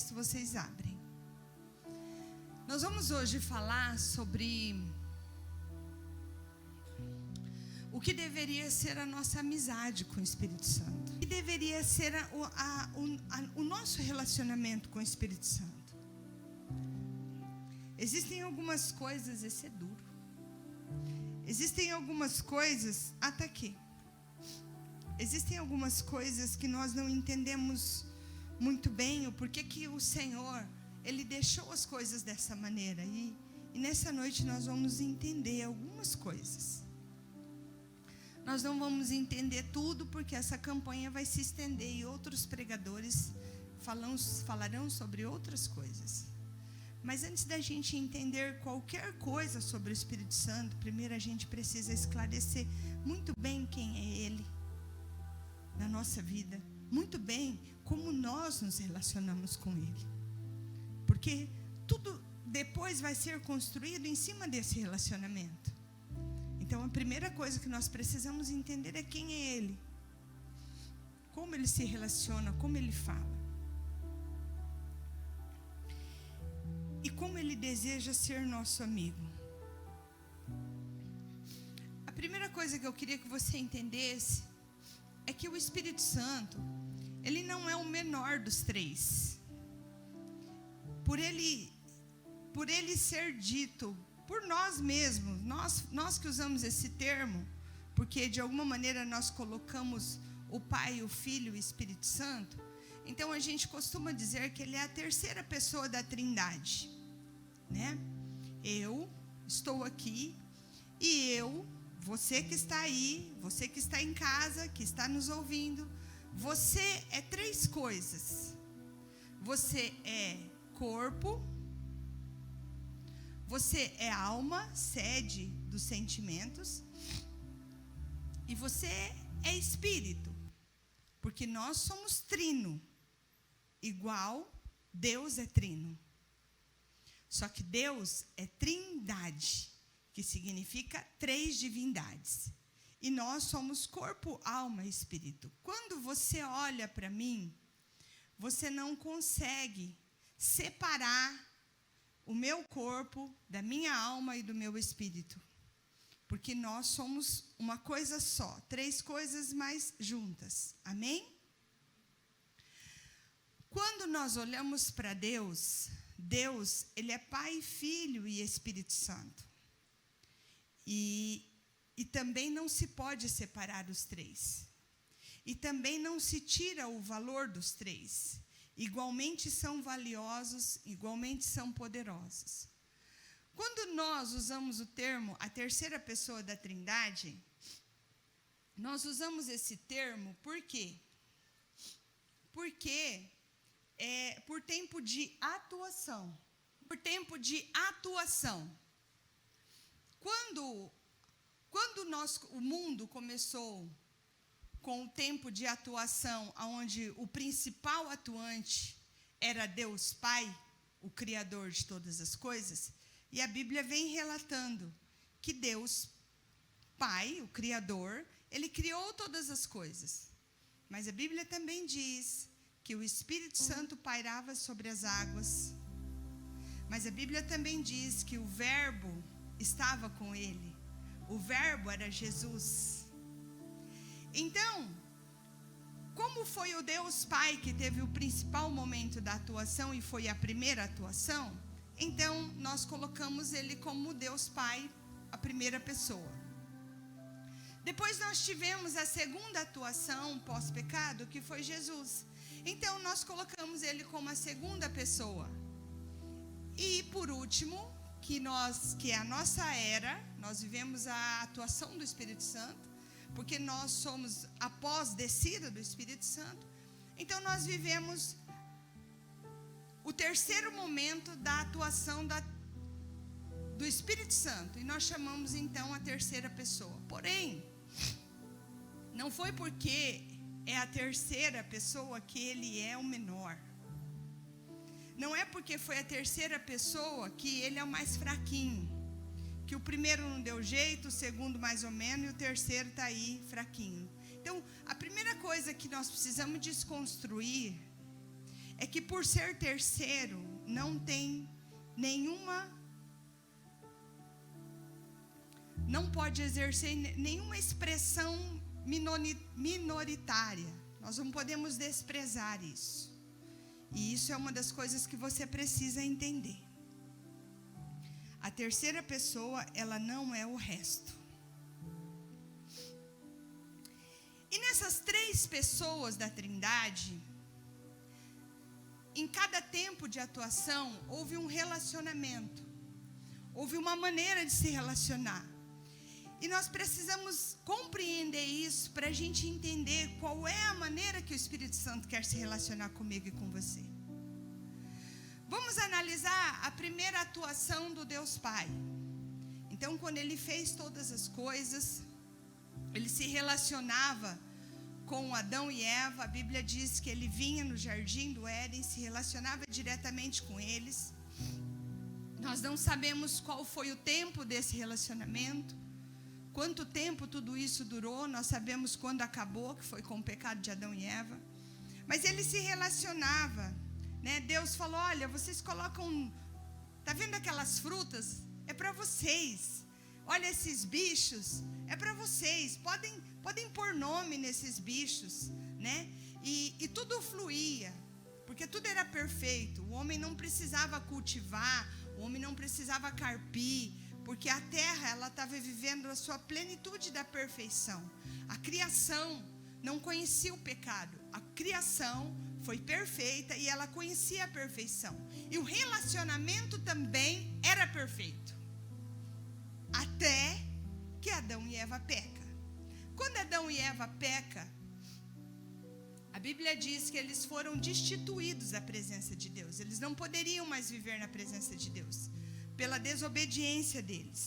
texto, vocês abrem. Nós vamos hoje falar sobre o que deveria ser a nossa amizade com o Espírito Santo. O que deveria ser o nosso relacionamento com o Espírito Santo. Existem algumas coisas, esse é duro. Existem algumas coisas, até aqui. Existem algumas coisas que nós não entendemos muito bem, o porquê que o Senhor, Ele deixou as coisas dessa maneira. E nessa noite nós vamos entender algumas coisas. Nós não vamos entender tudo, porque essa campanha vai se estender e outros pregadores falarão sobre outras coisas. Mas antes da gente entender qualquer coisa sobre o Espírito Santo, primeiro a gente precisa esclarecer muito bem quem é Ele na nossa vida, muito bem como nós nos relacionamos com Ele. Porque tudo depois vai ser construído em cima desse relacionamento. Então a primeira coisa que nós precisamos entender é quem é Ele, como Ele se relaciona, como Ele fala. E como Ele deseja ser nosso amigo. A primeira coisa que eu queria que você entendesse é que o Espírito Santo, Ele não é o menor dos três. Por ele ser dito por nós mesmos, nós que usamos esse termo, porque de alguma maneira nós colocamos o Pai, o Filho e o Espírito Santo. Então a gente costuma dizer que Ele é a terceira pessoa da Trindade, né? Eu estou aqui e você que está aí, você que está em casa, que está nos ouvindo, você é três coisas. Você é corpo, você é alma, sede dos sentimentos, e você é espírito, porque nós somos trino. Igual Deus é trino. Só que Deus é trindade, que significa três divindades. E nós somos corpo, alma e espírito. Quando você olha para mim, você não consegue separar o meu corpo da minha alma e do meu espírito. Porque nós somos uma coisa só, três coisas mais juntas. Amém? Quando nós olhamos para Deus, Ele é Pai, Filho e Espírito Santo. E também não se pode separar os três. E também não se tira o valor dos três. Igualmente são valiosos, igualmente são poderosos. Quando nós usamos o termo a terceira pessoa da Trindade, nós usamos esse termo por quê? Porque por tempo de atuação. Por tempo de atuação. Quando o mundo começou com o tempo de atuação, onde o principal atuante era Deus Pai, o Criador de todas as coisas, e a Bíblia vem relatando que Deus Pai, o Criador, Ele criou todas as coisas. Mas a Bíblia também diz que o Espírito Santo pairava sobre as águas. Mas a Bíblia também diz que o Verbo estava com Ele. O Verbo era Jesus. Então, como foi o Deus Pai que teve o principal momento da atuação e foi a primeira atuação, então nós colocamos Ele como Deus Pai, a primeira pessoa. Depois nós tivemos a segunda atuação pós-pecado, que foi Jesus. Então nós colocamos Ele como a segunda pessoa. E por último, que é a nossa era, nós vivemos a atuação do Espírito Santo, porque nós somos após descida do Espírito Santo. Então nós vivemos o terceiro momento da atuação do Espírito Santo, e nós chamamos então a terceira pessoa. Porém, não foi porque é a terceira pessoa que Ele é o menor. Não é porque foi a terceira pessoa que Ele é o mais fraquinho. Que o primeiro não deu jeito, o segundo mais ou menos, e o terceiro está aí fraquinho. Então, a primeira coisa que nós precisamos desconstruir é que por ser terceiro, não tem não pode exercer nenhuma expressão minoritária. Nós não podemos desprezar isso. E isso é uma das coisas que você precisa entender. A terceira pessoa, ela não é o resto. E nessas três pessoas da Trindade, em cada tempo de atuação, houve um relacionamento. Houve uma maneira de se relacionar. E nós precisamos compreender isso para a gente entender qual é a maneira que o Espírito Santo quer se relacionar comigo e com você. Vamos analisar a primeira atuação do Deus Pai. Então, quando Ele fez todas as coisas, Ele se relacionava com Adão e Eva. A Bíblia diz que Ele vinha no jardim do Éden, se relacionava diretamente com eles. Nós não sabemos qual foi o tempo desse relacionamento. Quanto tempo tudo isso durou, nós sabemos quando acabou, que foi com o pecado de Adão e Eva. Mas ele se relacionava, né? Deus falou, olha, vocês colocam, tá vendo aquelas frutas? É para vocês. Olha esses bichos, é para vocês. Podem pôr nome nesses bichos, né? E tudo fluía, porque tudo era perfeito. O homem não precisava cultivar, o homem não precisava carpir, porque a terra, ela estava vivendo a sua plenitude da perfeição. A criação não conhecia o pecado. A criação foi perfeita e ela conhecia a perfeição. E o relacionamento também era perfeito. Até que Adão e Eva pecam. Quando Adão e Eva pecam, a Bíblia diz que eles foram destituídos da presença de Deus. Eles não poderiam mais viver na presença de Deus, pela desobediência deles.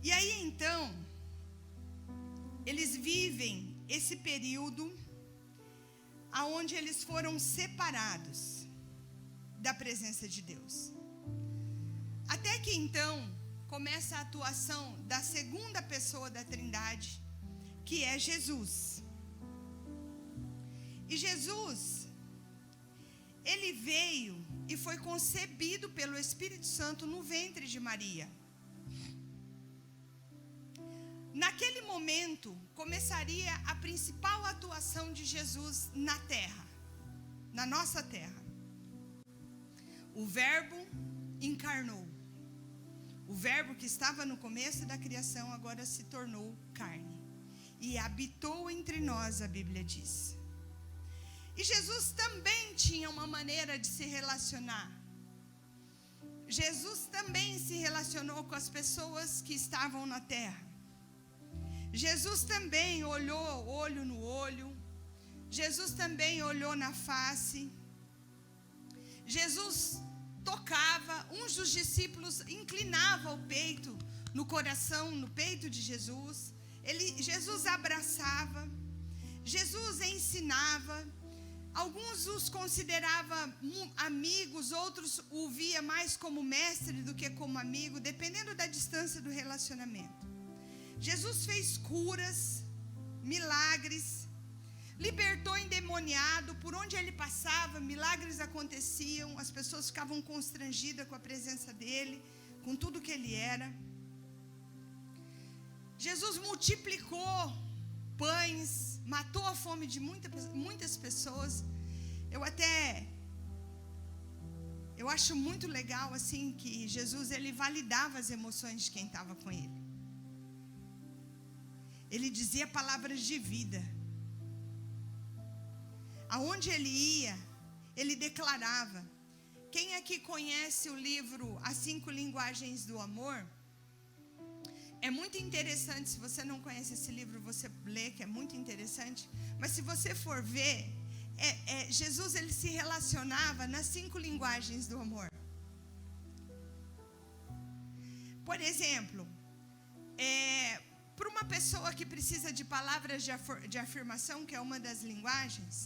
E aí então, eles vivem esse período aonde eles foram separados da presença de Deus. Até que então, começa a atuação da segunda pessoa da Trindade, que é Jesus. E Jesus, ele veio e foi concebido pelo Espírito Santo no ventre de Maria. Naquele momento, começaria a principal atuação de Jesus na terra, na nossa terra. O Verbo encarnou. O Verbo que estava no começo da criação agora se tornou carne. E habitou entre nós, a Bíblia diz. E Jesus também tinha uma maneira de se relacionar. Jesus também se relacionou com as pessoas que estavam na terra. Jesus também olhou olho no olho. Jesus também olhou na face. Jesus tocava, uns dos discípulos inclinava o peito no coração, no peito de Jesus. Jesus abraçava. Jesus ensinava. Alguns os consideravam amigos, outros o via mais como mestre do que como amigo, dependendo da distância do relacionamento. Jesus fez curas, milagres, libertou endemoniado, por onde ele passava, milagres aconteciam, as pessoas ficavam constrangidas com a presença dele, com tudo que ele era. Jesus multiplicou pães, matou a fome de muitas pessoas. Eu acho muito legal assim que Jesus, ele validava as emoções de quem estava com ele. Ele dizia palavras de vida. Aonde ele ia, ele declarava. Quem aqui conhece o livro As 5 Linguagens do Amor? É muito interessante. Se você não conhece esse livro, você lê, que é muito interessante. Mas se você for ver, Jesus, ele se relacionava nas 5 linguagens do amor. Por exemplo, para uma pessoa que precisa de palavras de afirmação, que é uma das linguagens,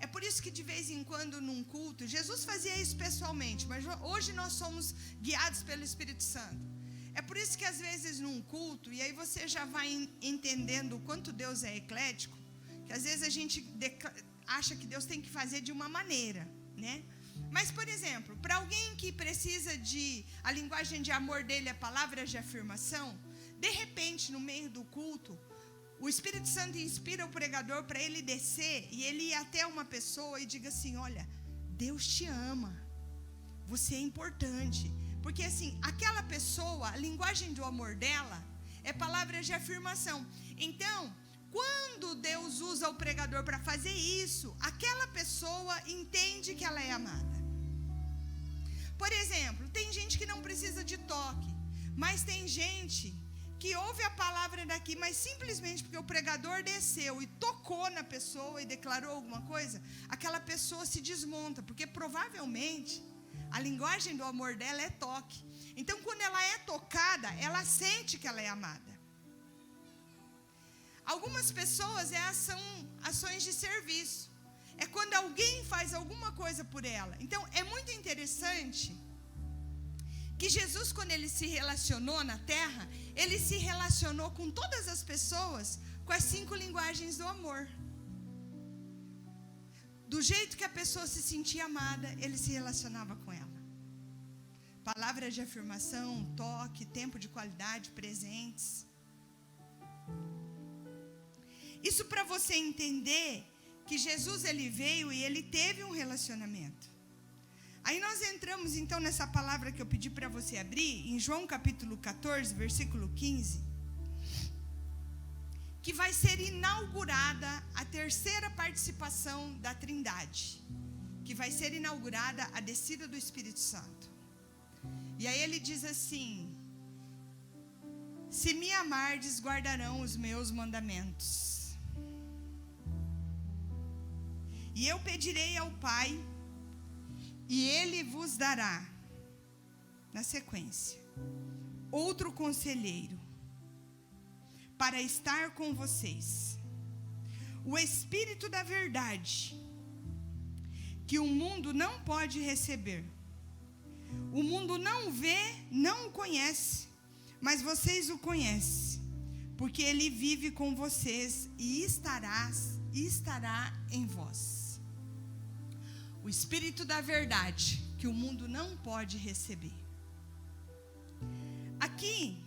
é por isso que de vez em quando num culto, Jesus fazia isso pessoalmente, mas hoje nós somos guiados pelo Espírito Santo. É por isso que às vezes num culto, e aí você já vai entendendo o quanto Deus é eclético, que às vezes a gente acha que Deus tem que fazer de uma maneira, né? Mas, por exemplo, para alguém que precisa a linguagem de amor dele é palavras de afirmação, de repente, no meio do culto, o Espírito Santo inspira o pregador para ele descer e ele ir até uma pessoa e diga assim: olha, Deus te ama, você é importante. Porque assim, aquela pessoa, a linguagem do amor dela é palavras de afirmação. Então, quando Deus usa o pregador para fazer isso, aquela pessoa entende que ela é amada. Por exemplo, tem gente que não precisa de toque, mas tem gente que ouve a palavra daqui, mas simplesmente porque o pregador desceu e tocou na pessoa e declarou alguma coisa, aquela pessoa se desmonta, porque provavelmente a linguagem do amor dela é toque. Então, quando ela é tocada, ela sente que ela é amada. Algumas pessoas são ações de serviço. É quando alguém faz alguma coisa por ela. Então, é muito interessante que Jesus, quando ele se relacionou na terra, ele se relacionou com todas as pessoas com as 5 linguagens do amor. Do jeito que a pessoa se sentia amada, ele se relacionava com ela. Palavras de afirmação, toque, tempo de qualidade, presentes. Isso para você entender que Jesus ele veio e ele teve um relacionamento. Aí nós entramos então nessa palavra que eu pedi para você abrir, em João capítulo 14, versículo 15, que vai ser inaugurada a 3ª participação da Trindade, que vai ser inaugurada a descida do Espírito Santo. E aí ele diz assim: se me amardes, guardarão os meus mandamentos. E eu pedirei ao Pai, e Ele vos dará, na sequência, outro conselheiro, para estar com vocês. O Espírito da verdade, que o mundo não pode receber. O mundo não vê, não o conhece, mas vocês o conhecem, porque Ele vive com vocês e estará em vós. O Espírito da verdade, que o mundo não pode receber. Aqui,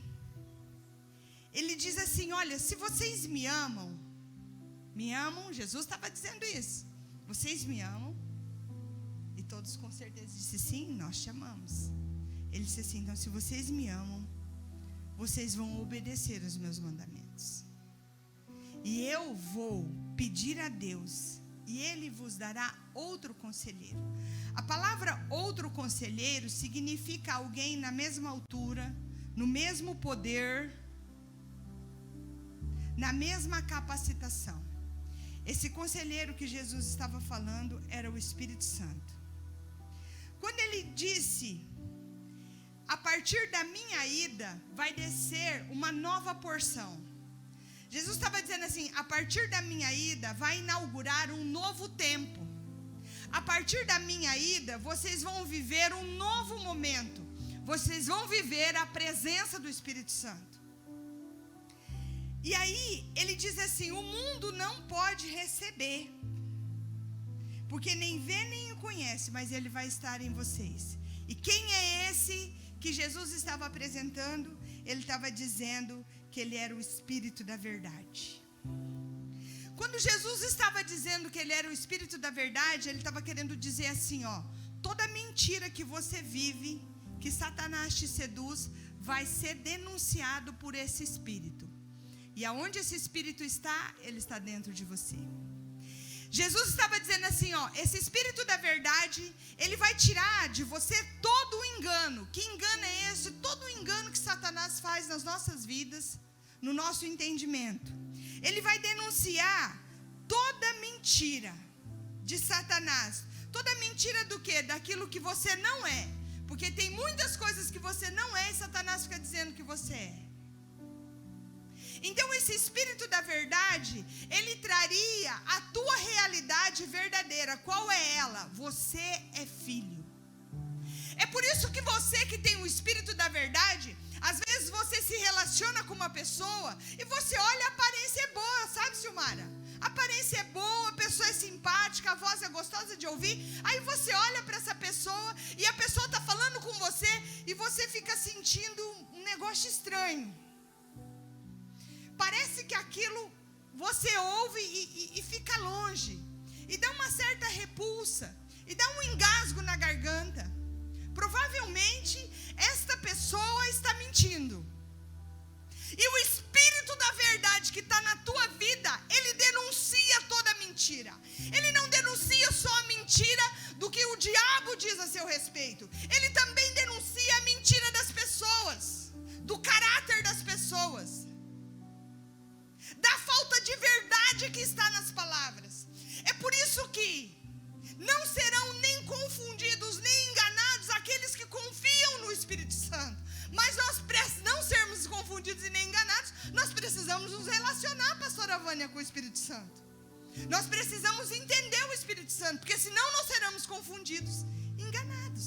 ele diz assim: olha, se vocês me amam, Jesus estava dizendo isso. Vocês me amam? E todos com certeza disseram: sim, nós te amamos. Ele disse assim: então, se vocês me amam, vocês vão obedecer os meus mandamentos. E eu vou pedir a Deus, e Ele vos dará outro conselheiro. A palavra outro conselheiro significa alguém na mesma altura, no mesmo poder, na mesma capacitação. Esse conselheiro que Jesus estava falando era o Espírito Santo. Quando ele disse: a partir da minha ida vai descer uma nova porção. Jesus estava dizendo assim: a partir da minha ida vai inaugurar um novo tempo. A partir da minha ida vocês vão viver um novo momento. Vocês vão viver a presença do Espírito Santo. E aí ele diz assim: o mundo não pode receber, porque nem vê nem o conhece, mas ele vai estar em vocês. E quem é esse que Jesus estava apresentando? Ele estava dizendo que ele era o Espírito da verdade. Quando Jesus estava dizendo que ele era o Espírito da verdade, ele estava querendo dizer assim, ó: toda mentira que você vive, que Satanás te seduz, vai ser denunciado por esse Espírito. E aonde esse Espírito está, ele está dentro de você. Jesus estava dizendo assim, ó: esse Espírito da verdade, ele vai tirar de você todo o engano. Que engano é esse? Todo o engano que Satanás faz nas nossas vidas, no nosso entendimento. Ele vai denunciar toda mentira de Satanás. Toda mentira do quê? Daquilo que você não é. Porque tem muitas coisas que você não é e Satanás fica dizendo que você é. Então esse Espírito da verdade, ele traria a tua realidade verdadeira. Qual é ela? Você é filho. É por isso que você que tem o Espírito da verdade, às vezes você se relaciona com uma pessoa e você olha, a aparência é boa, sabe, Silmara? A aparência é boa, a pessoa é simpática, a voz é gostosa de ouvir. Aí você olha para essa pessoa e a pessoa está falando com você e você fica sentindo um negócio estranho. Parece que aquilo você ouve e fica longe. E dá uma certa repulsa. E dá um engasgo na garganta. Provavelmente esta pessoa está mentindo. E o Espírito da verdade que está na tua vida, ele denuncia toda mentira. Ele não denuncia só a mentira do que o diabo diz a seu respeito. Ele também denuncia a mentira das pessoas, do caráter das pessoas, da falta de verdade que está nas palavras. É por isso que não serão nem confundidos, nem enganados aqueles que confiam no Espírito Santo. Mas nós, não sermos confundidos e nem enganados, nós precisamos nos relacionar, pastora Vânia, com o Espírito Santo. Nós precisamos entender o Espírito Santo, porque senão nós seremos confundidos, enganados.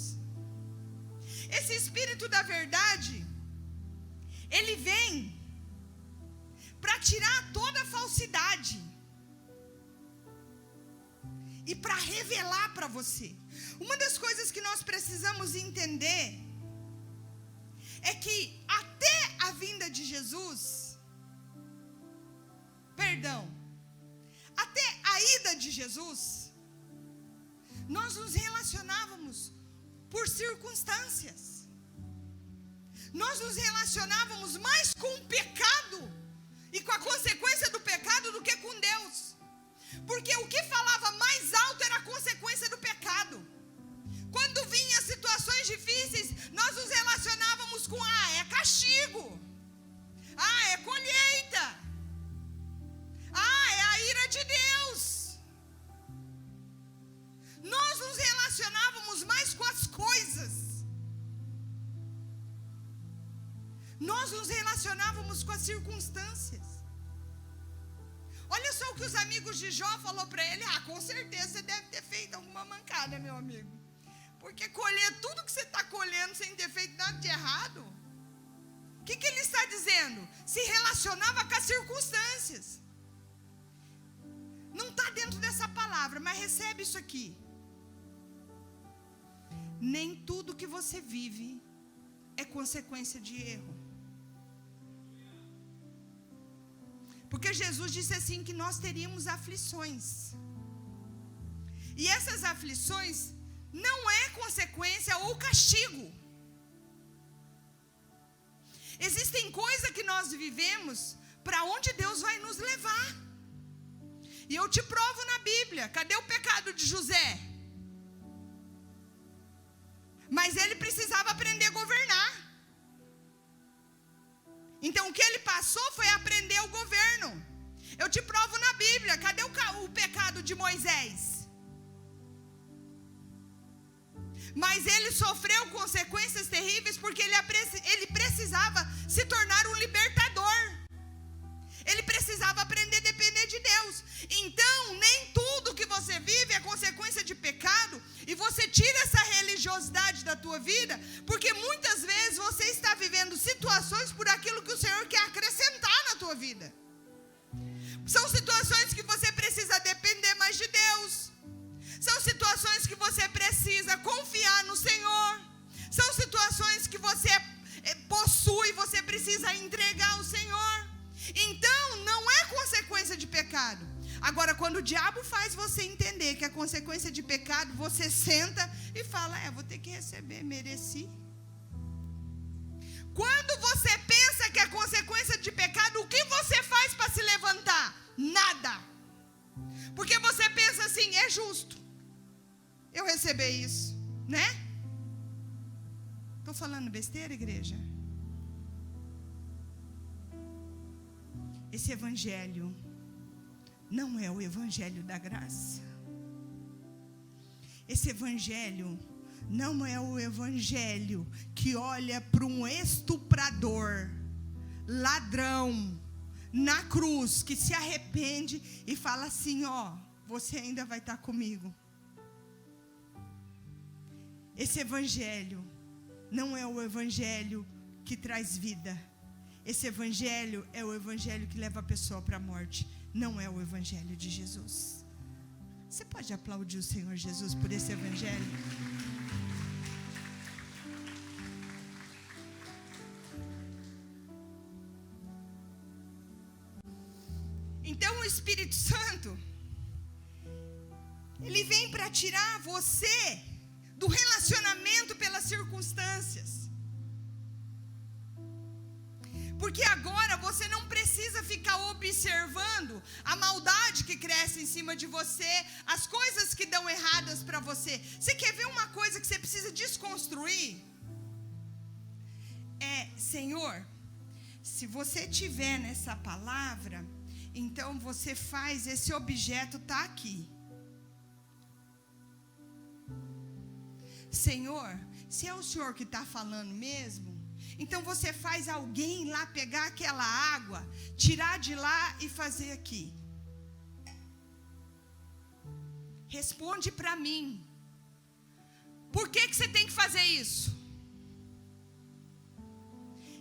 Esse Espírito da verdade, ele vem para tirar toda a falsidade e para revelar para você. Uma das coisas que nós precisamos entender é que até a vinda de Jesus, até a ida de Jesus, nós nos relacionávamos por circunstâncias. Nós nos relacionávamos mais com o pecado e com a consequência do pecado do que com Deus. Porque o que falava mais alto era a consequência do pecado. Quando vinham situações difíceis, nós nos relacionávamos com, é castigo. É colheita. É a ira de Deus. Nós nos relacionávamos mais com as coisas. Nós nos relacionávamos com as circunstâncias. Olha só o que os amigos de Jó falou para ele. Com certeza você deve ter feito alguma mancada, meu amigo. Porque colher tudo que você está colhendo sem ter feito nada de errado. O que ele está dizendo? Se relacionava com as circunstâncias. Não está dentro dessa palavra, mas recebe isso aqui. Nem tudo que você vive é consequência de erro. Porque Jesus disse assim que nós teríamos aflições. E essas aflições não é consequência ou castigo. Existem coisas que nós vivemos para onde Deus vai nos levar. E eu te provo na Bíblia. Cadê o pecado de José? Mas ele precisava aprender a governar. Então o que ele passou foi aprender o governo. Eu te provo na Bíblia. Cadê o pecado de Moisés? Mas ele sofreu consequências terríveis porque ele precisava se tornar um libertador. Ele precisava aprender a depender de Deus. Então, nem tudo que você vive é consequência de pecado. E você tira essa religiosidade da tua vida, porque muitas vezes você está vivendo situações por aquilo que o Senhor quer acrescentar na tua vida. São situações que você precisa depender mais de Deus. São situações que você precisa confiar no Senhor. São situações que você possui, você precisa entregar ao Senhor. Então, não é consequência de pecado. Agora, quando o diabo faz você entender que é consequência de pecado, você senta e fala, vou ter que receber, mereci. Quando você pensa que é consequência de pecado, o que você faz para se levantar? Nada. Porque você pensa assim, é justo eu receber isso, né? Estou falando besteira, igreja? Esse evangelho não é o evangelho da graça. Esse evangelho não é o evangelho que olha para um estuprador, ladrão, na cruz, que se arrepende e fala assim, você ainda vai estar comigo. Esse evangelho não é o evangelho que traz vida. Esse evangelho é o evangelho que leva a pessoa para a morte. não é o evangelho de Jesus. Você pode aplaudir o Senhor Jesus por esse evangelho? Então o Espírito Santo, ele vem para tirar você do relacionamento pelas circunstâncias. Porque agora você não precisa ficar observando a maldade que cresce em cima de você, as coisas que dão erradas para você. Você quer ver uma coisa que você precisa desconstruir? Senhor, se você tiver nessa palavra, então você faz esse objeto estar aqui. Senhor, se é o Senhor que está falando mesmo, então você faz alguém lá pegar aquela água, tirar de lá e fazer aqui. Responde para mim. Por que você tem que fazer isso?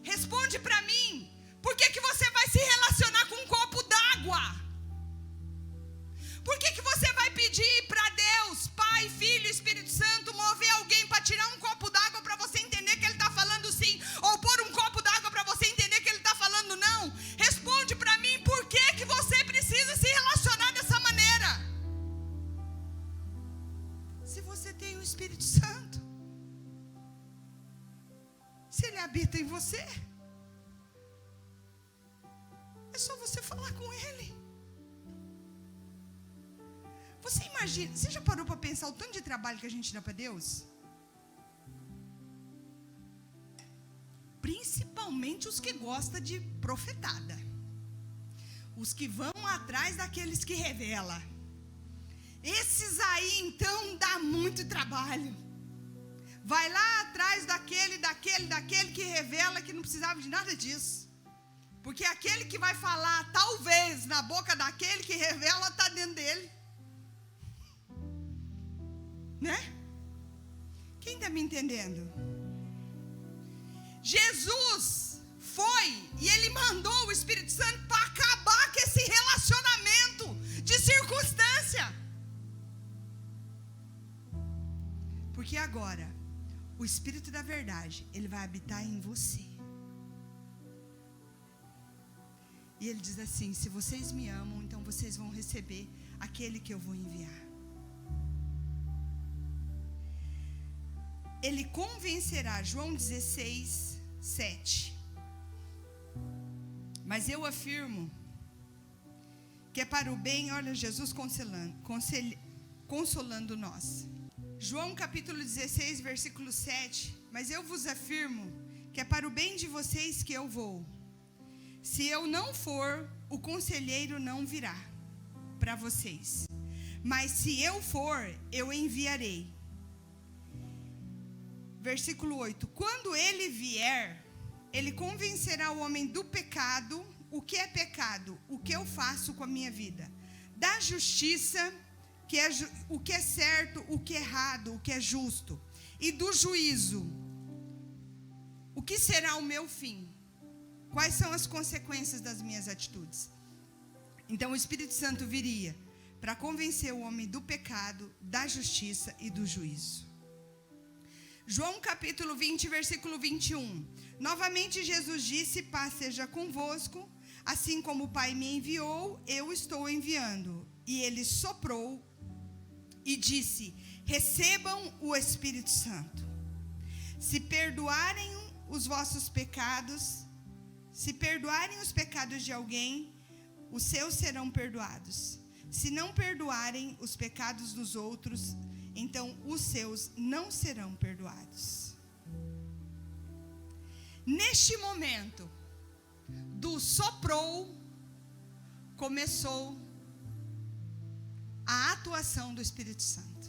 Responde para mim. Por que você vai se relacionar com um copo d'água? Por que você vai pedir para Deus, Pai, Filho e Espírito Santo, mover alguém para tirar um copo d'água para você entender que Ele está falando sim? Ou pôr um copo d'água para você entender que Ele está falando não? Responde para mim, por que você precisa se relacionar dessa maneira? Se você tem o Espírito Santo, se Ele habita em você, é só você falar com Ele. Você imagina, você já parou para pensar o tanto de trabalho que a gente dá para Deus? Principalmente os que gostam de profetada. Os que vão atrás daqueles que revelam. Esses aí, então, dá muito trabalho. Vai lá atrás daquele que revela, que não precisava de nada disso. Porque aquele que vai falar, talvez, na boca daquele que revela, está dentro dele. Né? Quem está me entendendo? Jesus foi e Ele mandou o Espírito Santo para acabar com esse relacionamento de circunstância. Porque agora, o Espírito da verdade, Ele vai habitar em você. E Ele diz assim: se vocês me amam, então vocês vão receber aquele que eu vou enviar. Ele convencerá, João 16, 7. Mas eu afirmo que é para o bem, olha Jesus consolando nós. João capítulo 16, versículo 7. Mas eu vos afirmo que é para o bem de vocês que eu vou. Se eu não for, o conselheiro não virá para vocês. Mas se eu for, eu enviarei. Versículo 8. Quando ele vier, ele convencerá o homem do pecado. O que é pecado? O que eu faço com a minha vida? Da justiça, o que é certo, o que é errado, o que é justo. E do juízo. O que será o meu fim? Quais são as consequências das minhas atitudes? Então o Espírito Santo viria para convencer o homem do pecado, da justiça e do juízo. João capítulo 20, versículo 21. Novamente Jesus disse: paz seja convosco, assim como o Pai me enviou, eu estou enviando. E ele soprou e disse: recebam o Espírito Santo. Se perdoarem os vossos pecados, se perdoarem os pecados de alguém, os seus serão perdoados. Se não perdoarem os pecados dos outros, então os seus não serão perdoados. Neste momento do soprou, começou a atuação do Espírito Santo.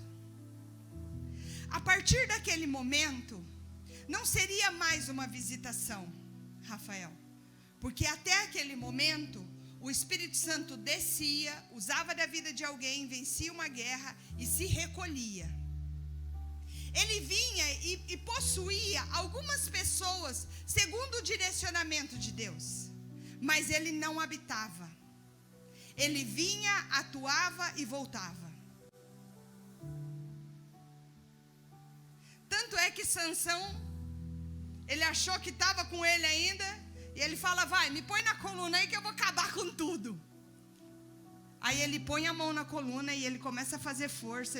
A partir daquele momento, não seria mais uma visitação, Rafael, porque até aquele momento o Espírito Santo descia, usava da vida de alguém, vencia uma guerra e se recolhia. Ele vinha e possuía algumas pessoas segundo o direcionamento de Deus, mas ele não habitava. Ele vinha, atuava e voltava. Tanto é que Sansão, ele achou que estava com ele ainda, e ele fala, vai, me põe na coluna aí que eu vou acabar com tudo. Aí ele põe a mão na coluna e ele começa a fazer força,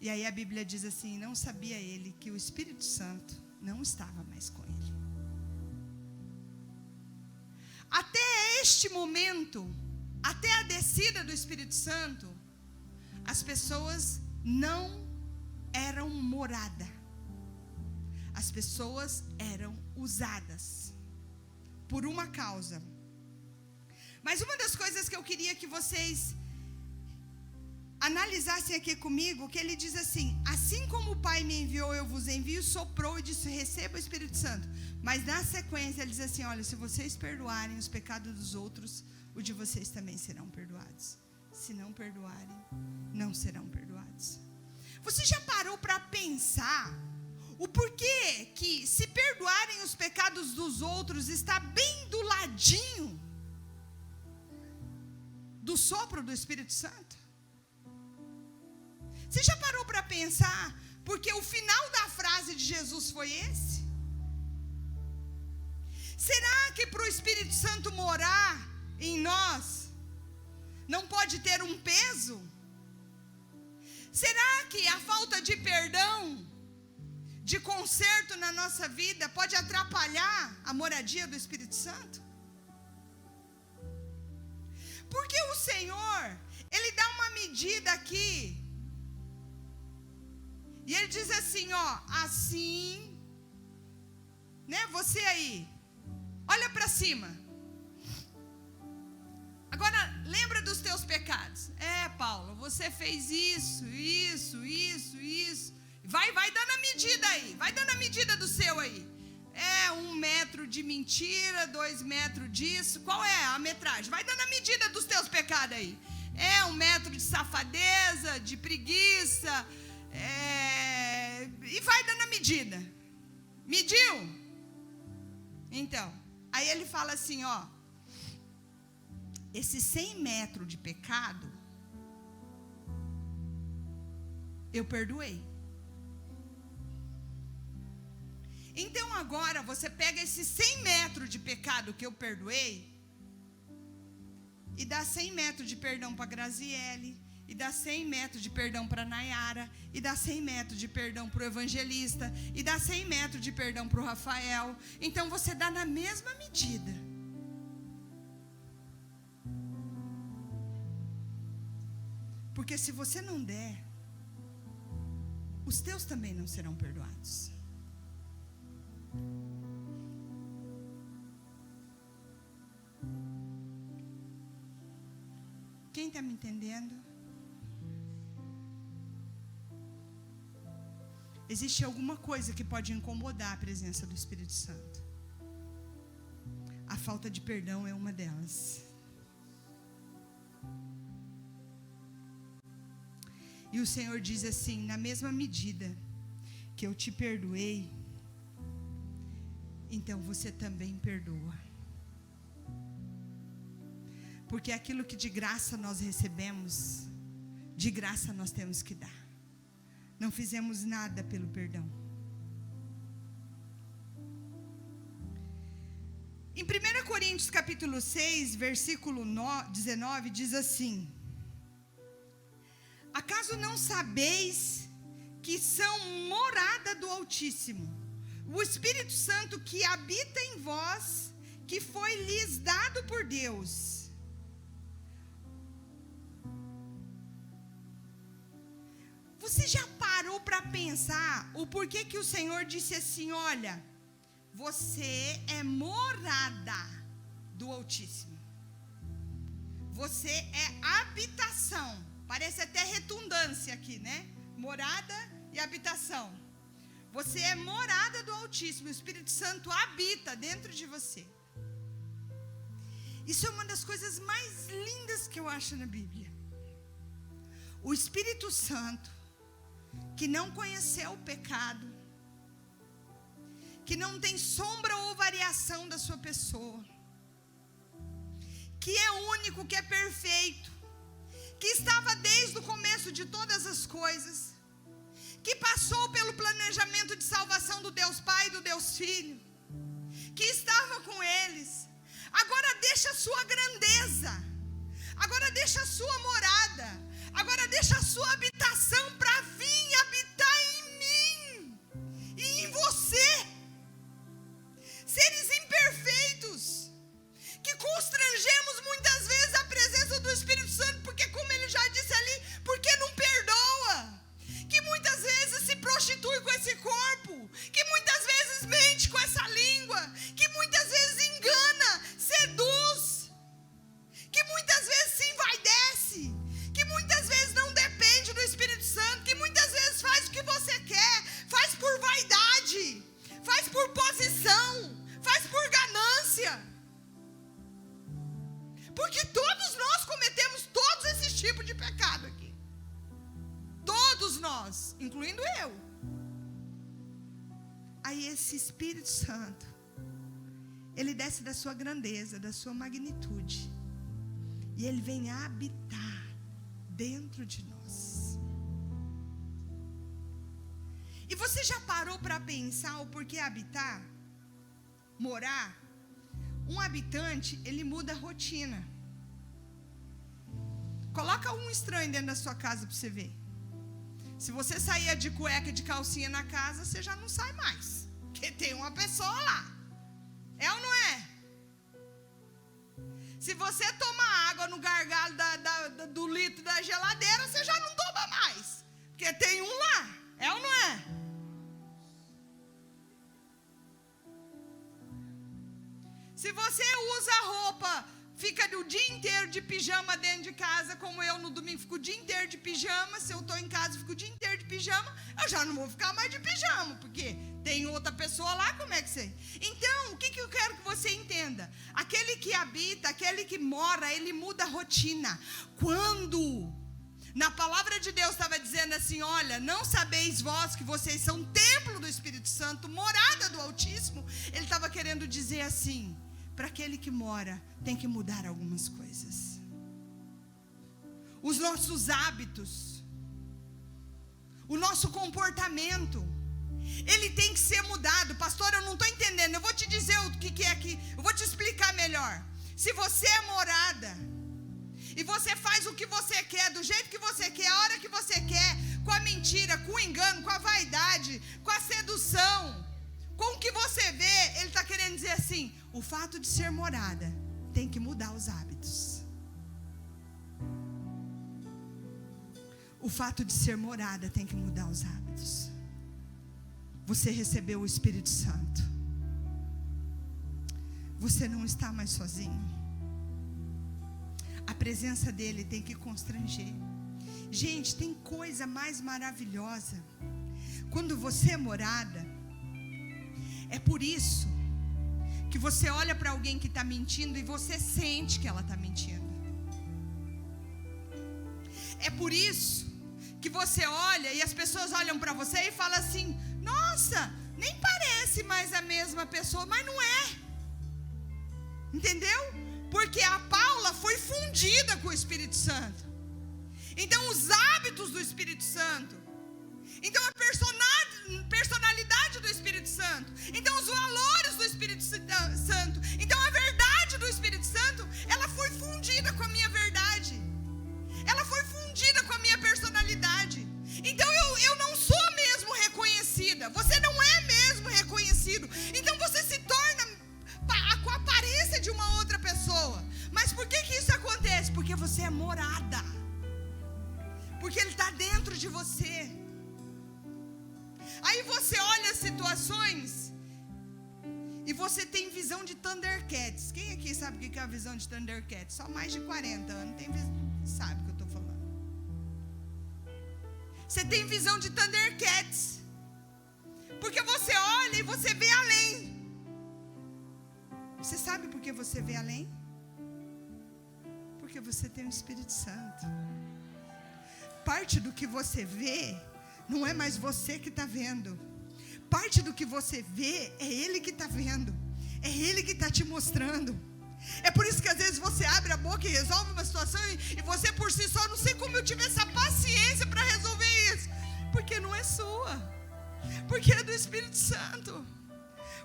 E aí a Bíblia diz assim, não sabia ele que o Espírito Santo não estava mais com ele. Até este momento, até a descida do Espírito Santo, as pessoas não eram morada. As pessoas eram usadas por uma causa. Mas uma das coisas que eu queria que vocês analisassem aqui comigo, que ele diz assim, assim como o Pai me enviou, eu vos envio, soprou e disse, receba o Espírito Santo. Mas na sequência ele diz assim, olha, se vocês perdoarem os pecados dos outros, os de vocês também serão perdoados. Se não perdoarem, não serão perdoados. Você já parou para pensar o porquê que se perdoarem os pecados dos outros está bem do ladinho do sopro do Espírito Santo? Você já parou para pensar porque o final da frase de Jesus foi esse? Será que para o Espírito Santo morar em nós não pode ter um peso? Será que a falta de perdão, de conserto na nossa vida pode atrapalhar a moradia do Espírito Santo? Porque o Senhor, Ele dá uma medida aqui. E Ele diz assim, ó, assim, né, você aí, olha para cima. Agora, lembra dos teus pecados. Paulo, você fez isso. Vai dando a medida aí, vai dando a medida do seu aí. 1 metro de mentira, 2 metros disso. Qual é a metragem? Vai dando a medida dos teus pecados aí. 1 metro de safadeza, de preguiça. E vai dando a medida. Mediu? Então, aí ele fala assim, ó. Esses 100 metros de pecado, eu perdoei. Então agora você pega esses 100 metros de pecado que eu perdoei e dá 100 metros de perdão para Graziele, e dá 100 metros de perdão para Nayara, e dá 100 metros de perdão para o evangelista, e dá 100 metros de perdão para o Rafael. Então você dá na mesma medida. Porque se você não der, os teus também não serão perdoados. Quem está me entendendo? Existe alguma coisa que pode incomodar a presença do Espírito Santo. A falta de perdão é uma delas. E o Senhor diz assim, na mesma medida que eu te perdoei, então você também perdoa. Porque aquilo que de graça nós recebemos, de graça nós temos que dar. Não fizemos nada pelo perdão. Em 1 Coríntios capítulo 6, versículo 19, diz assim: acaso não sabeis que são morada do Altíssimo, o Espírito Santo que habita em vós, que foi lhes dado por Deus? Você já parou para pensar o porquê que o Senhor disse assim, olha, você é morada do Altíssimo. Você é habitação. Parece até redundância aqui, né? Morada e habitação. Você é morada do Altíssimo. O Espírito Santo habita dentro de você. Isso é uma das coisas mais lindas que eu acho na Bíblia. O Espírito Santo, que não conheceu o pecado, que não tem sombra ou variação da sua pessoa, que é único, que é perfeito, que estava desde o começo de todas as coisas, que passou pelo planejamento de salvação do Deus Pai e do Deus Filho, que estava com eles. Agora deixa a sua grandeza, agora deixa a sua morada, agora deixa a sua habitação para vir habitar em mim e em você. Seres imperfeitos, que constrangemos muitas vezes a presença do Espírito Santo, porque como ele já disse ali, porque não perdoa, que muitas vezes se prostitui com esse corpo, que muitas vezes mente com essa língua, que muitas vezes engana, seduz, que muitas vezes se envaidece, que muitas vezes não depende do Espírito Santo, que muitas vezes faz o que você quer, faz por vaidade, faz por posição, faz por ganância. Porque todos nós cometemos todos esses tipos de pecado aqui. Todos nós, incluindo eu. Aí esse Espírito Santo, ele desce da sua grandeza, da sua magnitude, e ele vem habitar dentro de nós. E você já parou para pensar o porquê habitar? Morar? Um habitante, ele muda a rotina. Coloca um estranho dentro da sua casa para você ver. Se você saía de cueca e de calcinha na casa, você já não sai mais, porque tem uma pessoa lá. É ou não é? Se você toma água no gargalo do litro da geladeira, você já não toma mais, porque tem um lá. É ou não é? Se você usa roupa, fica o dia inteiro de pijama dentro de casa, como eu no domingo fico o dia inteiro de pijama. Se eu estou em casa, fico o dia inteiro de pijama. Eu já não vou ficar mais de pijama, porque tem outra pessoa lá, como é que você... Então, o que eu quero que você entenda? Aquele que habita, aquele que mora, ele muda a rotina. Quando na palavra de Deus estava dizendo assim, olha, não sabeis vós que vocês são templo do Espírito Santo, morada do Altíssimo, ele estava querendo dizer assim, para aquele que mora, tem que mudar algumas coisas. Os nossos hábitos, o nosso comportamento, ele tem que ser mudado. Pastor, eu não estou entendendo, eu vou te dizer o que é aqui, eu vou te explicar melhor. Se você é morada, e você faz o que você quer, do jeito que você quer, a hora que você quer, com a mentira, com o engano, com a vaidade, com a sedução, com o que você vê, ele está querendo dizer assim, o fato de ser morada tem que mudar os hábitos. O fato de ser morada tem que mudar os hábitos. Você recebeu o Espírito Santo. Você não está mais sozinho. A presença dele tem que constranger. Gente, tem coisa mais maravilhosa quando você é morada. É por isso que você olha para alguém que está mentindo e você sente que ela está mentindo. É por isso que você olha e as pessoas olham para você e falam assim, nossa, nem parece mais a mesma pessoa, mas não é. Entendeu? Porque a Paula foi fundida com o Espírito Santo. Então os hábitos do Espírito Santo, então a personalidade do Espírito Santo, então os valores do Espírito Santo, então a verdade do Espírito Santo, ela foi fundida com a minha verdade, ela foi fundida com a minha personalidade. Então eu não sou mesmo reconhecida, você não é mesmo reconhecido, então você se torna com a aparência de uma outra pessoa. Mas por que isso acontece? Porque você é morada, porque ele está dentro de você. Aí você olha as situações e você tem visão de Thundercats. Quem aqui sabe o que é a visão de Thundercats? Só mais de 40 anos tem sabe o que eu estou falando. Você tem visão de Thundercats, porque você olha e você vê além. Você sabe por que você vê além? Porque você tem o Espírito Santo. Parte do que você vê não é mais você que está vendo. Parte do que você vê é Ele que está vendo. É Ele que está te mostrando. É por isso que às vezes você abre a boca e resolve uma situação e você por si só, não sei como eu tive essa paciência para resolver isso. Porque não é sua. Porque é do Espírito Santo.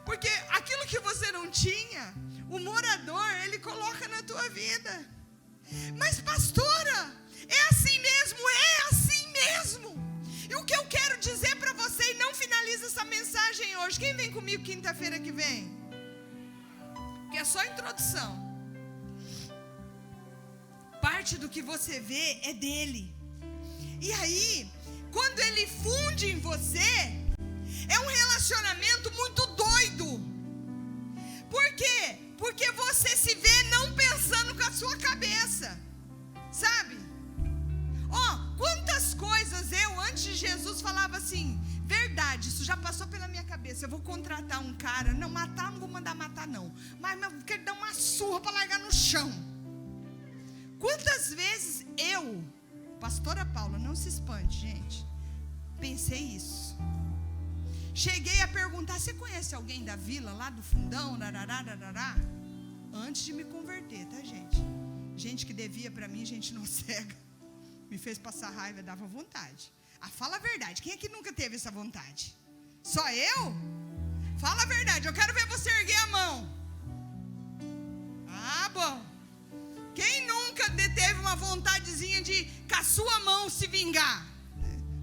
Porque aquilo que você não tinha, o morador, ele coloca na tua vida. Mas pastora, é assim mesmo? É assim mesmo. E o que eu quero dizer para você, e não finaliza essa mensagem hoje. Quem vem comigo quinta-feira que vem? Que é só a introdução. Parte do que você vê é dele. E aí, quando ele funde em você, é um relacionamento muito doido. Por quê? Porque você se vê não pensando com a sua cabeça. Sabe? Quantas coisas eu, antes de Jesus, falava assim, verdade, isso já passou pela minha cabeça, eu vou contratar um cara, não matar, não vou mandar matar não, mas eu quero dar uma surra para largar no chão. Quantas vezes eu, pastora Paula, não se espante, gente, pensei isso. Cheguei a perguntar, você conhece alguém da vila, lá do fundão, darará? Antes de me converter, tá, gente? Gente que devia para mim, gente não cega. Me fez passar raiva, dava vontade. Fala a verdade, quem é que nunca teve essa vontade? Só eu? Fala a verdade, eu quero ver você erguer a mão. Bom. Quem nunca teve uma vontadezinha de com a sua mão se vingar?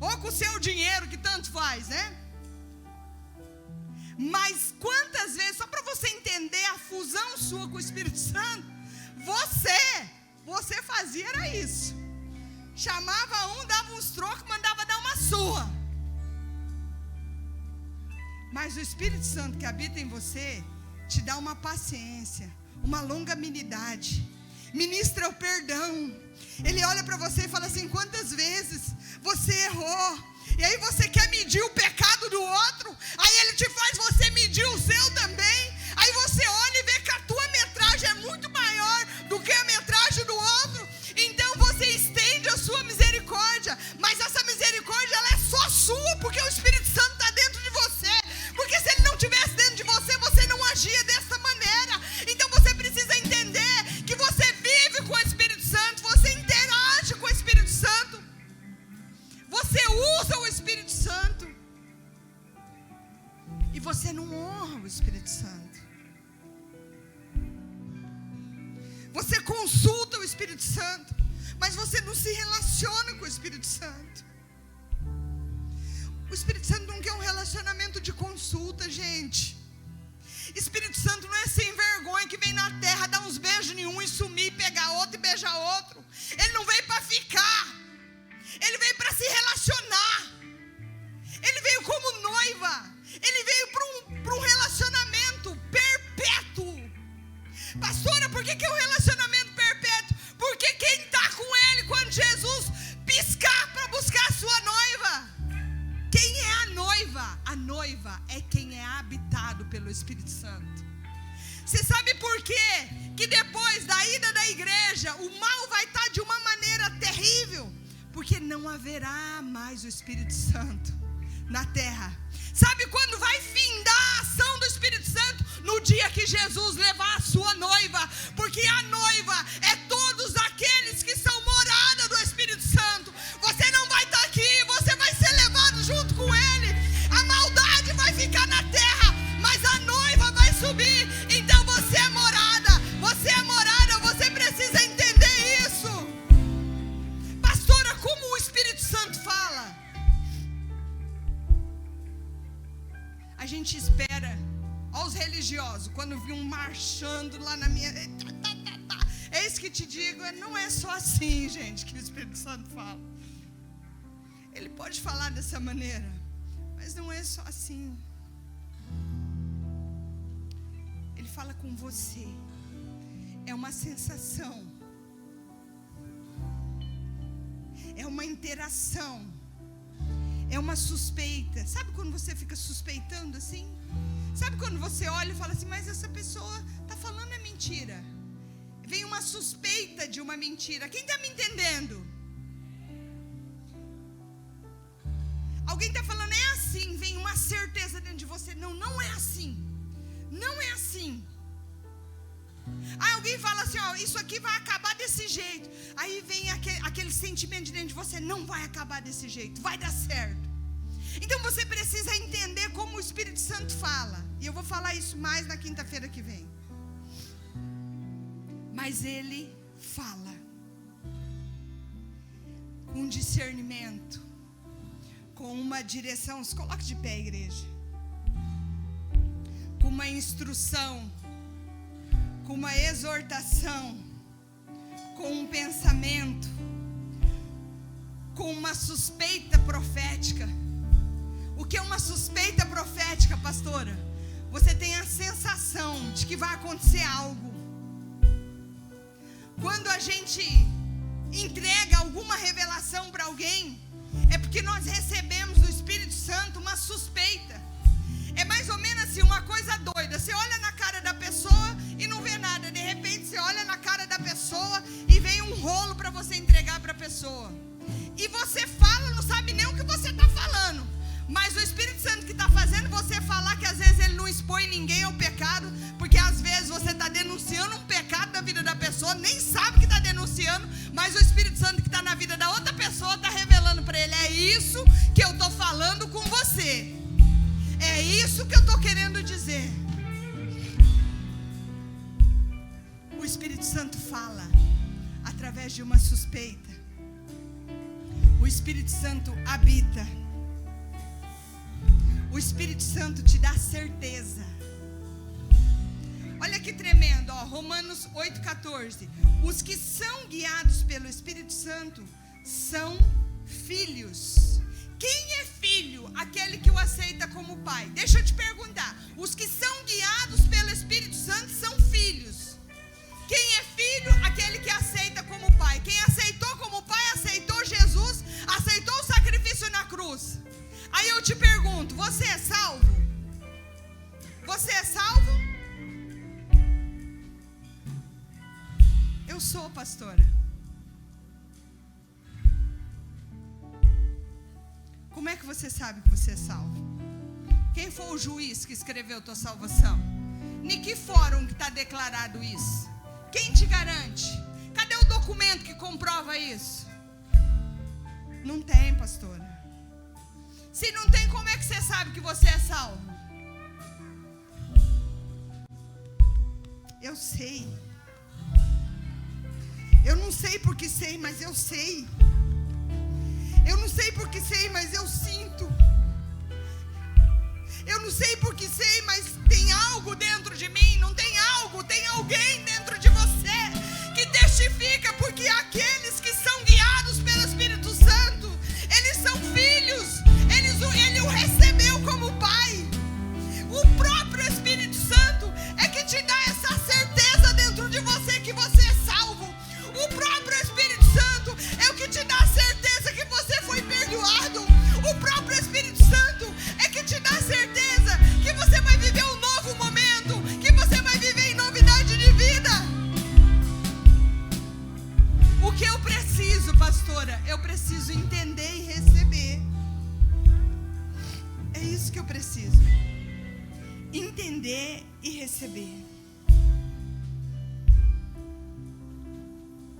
Ou com o seu dinheiro, que tanto faz, né? Mas quantas vezes, só para você entender a fusão sua com o Espírito Santo, você fazia era isso. Chamava um, dava uns trocos, mandava dar uma surra. Mas o Espírito Santo que habita em você te dá uma paciência, uma longanimidade, ministra o perdão. Ele olha para você e fala assim, quantas vezes você errou, e aí você quer medir o pecado do outro, aí ele te faz você medir o seu também, aí você olha e vê que a tua metragem é muito maior do que a metragem do outro, então você estende a sua misericórdia, mas essa misericórdia ela é só sua, porque o Espírito Santo está dentro de você, porque se ele não estivesse dentro de você, você não agia dessa maneira. Então você precisa entender que você vive com o Espírito Santo, você interage com o Espírito Santo, você usa o Espírito Santo, e você não honra o Espírito Santo. Você consulta o Espírito Santo, mas você não se relaciona com o Espírito Santo. O Espírito Santo não quer um relacionamento de consulta, gente. Espírito Santo não é sem vergonha que vem na terra, dar uns beijos em um e sumir, pegar outro e beijar outro. Ele não veio para ficar, ele veio para se relacionar. Ele veio como noiva, ele veio para um relacionamento perpétuo. Pastora, por que é um relacionamento perpétuo? Porque quem está com ele quando Jesus piscar para buscar a sua noiva? Quem é a noiva? A noiva é quem é habitado pelo Espírito Santo. Você sabe por quê? Que depois da ida da igreja, o mal vai estar de uma maneira terrível, porque não haverá mais o Espírito Santo na terra. Sabe quando vai findar a ação do Espírito Santo? No dia que Jesus levar a sua noiva, porque a noiva é todos aqueles que são morada do Espírito Santo. Você não vai estar aqui, você vai ser levado junto com ele. A maldade vai ficar na terra, mas a noiva vai subir. Então você é morada, você precisa entender isso. Pastora, como o Espírito Santo fala? A gente espera, olha os religiosos, quando vi um marchando lá na minha... É isso que te digo, não é só assim, gente, que o Espírito Santo fala. Ele pode falar dessa maneira, mas não é só assim. Ele fala com você, é uma sensação, é uma interação, é uma suspeita. Sabe quando você fica suspeitando assim? Sabe quando você olha e fala assim, mas essa pessoa está falando é mentira. Vem uma suspeita de uma mentira. Quem está me entendendo? Alguém está falando é assim, vem uma certeza dentro de você. Não, não é assim. Não é assim. Aí alguém fala assim, ó, isso aqui vai acabar desse jeito. Aí vem aquele sentimento de dentro de você, não vai acabar desse jeito, vai dar certo. Então você precisa entender como o Espírito Santo fala. E eu vou falar isso mais na quinta-feira que vem. Mas ele fala com discernimento, com uma direção. Se coloque de pé, igreja. Com uma instrução, com uma exortação, com um pensamento, com uma suspeita profética. O que é uma suspeita profética, pastora? Você tem a sensação de que vai acontecer algo. Quando a gente entrega alguma revelação para alguém, é porque nós recebemos do Espírito Santo uma suspeita. É mais ou menos assim, uma coisa doida. Você olha na cara da pessoa e não vê nada. De repente você olha na cara da pessoa e vem um rolo para você entregar para a pessoa. E você fala, não sabe nem o que você está falando. Mas o Espírito Santo que está fazendo você falar, que às vezes ele não expõe ninguém ao pecado, porque às vezes você está denunciando um pecado da vida da pessoa, nem sabe que está denunciando, mas o Espírito Santo que está na vida da outra pessoa está revelando para ele, é isso que eu estou falando com você, é isso que eu estou querendo dizer. O Espírito Santo fala através de uma suspeita. O Espírito Santo habita. O Espírito Santo te dá certeza. Olha que tremendo, ó, Romanos 8,14. Os que são guiados pelo Espírito Santo são filhos. Quem é filho? Aquele que o aceita como pai. Deixa eu te perguntar. Os que são guiados pelo Espírito Santo são filhos. Quem é filho? Aquele que aceita como pai. Quem aceitou como pai, aceitou Jesus, aceitou o sacrifício na cruz. Aí eu te pergunto, você é salvo? Você é salvo? Eu sou, pastora. Como é que você sabe que você é salvo? Quem foi o juiz que escreveu tua salvação? Em que fórum que está declarado isso? Quem te garante? Cadê o documento que comprova isso? Não tem, pastora. Se não tem, como é que você sabe que você é salvo? Eu sei. Eu não sei porque sei, mas eu sei. Eu não sei porque sei, mas eu sinto. Eu não sei porque sei, mas tem algo dentro de mim. Não tem algo, tem alguém dentro de você que testifica, porque aqueles que são guiados pelo Espírito Santo, eles são filhos. Ele o recebeu como pai. O próprio Espírito Santo é que te dá essa certeza dentro de você que você é salvo. O próprio Espírito Santo é o que te dá a certeza que você foi perdoado. O próprio Espírito Santo é que te dá a certeza que você vai viver um novo momento, que você vai viver em novidade de vida. O que eu preciso, pastora? Eu preciso entender e receber. É isso que eu preciso. Entender e receber.